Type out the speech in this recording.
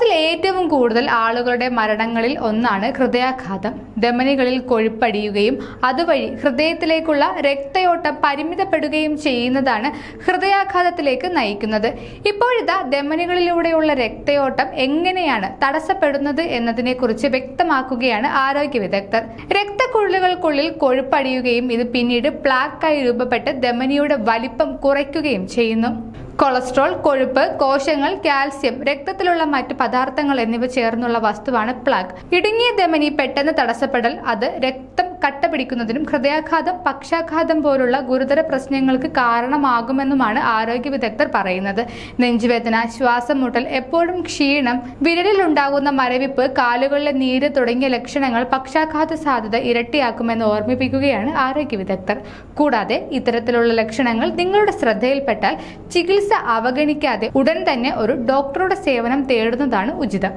ലോകത്തിൽ ഏറ്റവും കൂടുതൽ ആളുകളുടെ മരണങ്ങളിൽ ഒന്നാണ് ഹൃദയാഘാതം. ധമനികളിൽ കൊഴുപ്പടിയുകയും അതുവഴി ഹൃദയത്തിലേക്കുള്ള രക്തയോട്ടം പരിമിതപ്പെടുകയും ചെയ്യുന്നതാണ് ഹൃദയാഘാതത്തിലേക്ക് നയിക്കുന്നത്. ഇപ്പോഴിതാ ധമനികളിലൂടെയുള്ള രക്തയോട്ടം എങ്ങനെയാണ് തടസ്സപ്പെടുന്നത് എന്നതിനെക്കുറിച്ച് വ്യക്തമാക്കുകയാണ് ആരോഗ്യ വിദഗ്ധർ. രക്തക്കുഴലുകൾക്കുള്ളിൽ കൊഴുപ്പടിയുകയും ഇത് പിന്നീട് പ്ലാക്കായി രൂപപ്പെട്ട് ധമനിയുടെ വലിപ്പം കുറയ്ക്കുകയും ചെയ്യുന്നു. കൊളസ്ട്രോൾ, കൊഴുപ്പ്, കോശങ്ങൾ, കാൽസ്യം, രക്തത്തിലുള്ള മറ്റ് പദാർത്ഥങ്ങൾ എന്നിവ ചേർന്നുള്ള വസ്തുവാണ് പ്ലാക്ക്. ഇടുങ്ങിയ ധമനി പെട്ടെന്ന് തടസ്സപ്പെടൽ അത് രക്തം കട്ടപിടിക്കുന്നതിനും ഹൃദയാഘാതം, പക്ഷാഘാതം പോലുള്ള ഗുരുതര പ്രശ്നങ്ങൾക്ക് കാരണമാകുമെന്നുമാണ് ആരോഗ്യ വിദഗ്ധർ പറയുന്നത്. നെഞ്ചുവേദന, ശ്വാസം മുട്ടൽ, എപ്പോഴും ക്ഷീണം, വിരലിലുണ്ടാകുന്ന മരവിപ്പ്, കാലുകളിലെ നീര് തുടങ്ങിയ ലക്ഷണങ്ങൾ പക്ഷാഘാത സാധ്യത ഇരട്ടിയാക്കുമെന്ന് ഓർമ്മിപ്പിക്കുകയാണ് ആരോഗ്യ വിദഗ്ധർ. കൂടാതെ ഇത്തരത്തിലുള്ള ലക്ഷണങ്ങൾ നിങ്ങളുടെ ശ്രദ്ധയിൽപ്പെട്ടാൽ ചികിത്സ അവഗണിക്കാതെ ഉടൻ തന്നെ ഒരു ഡോക്ടറുടെ സേവനം തേടുന്നതാണ് ഉചിതം.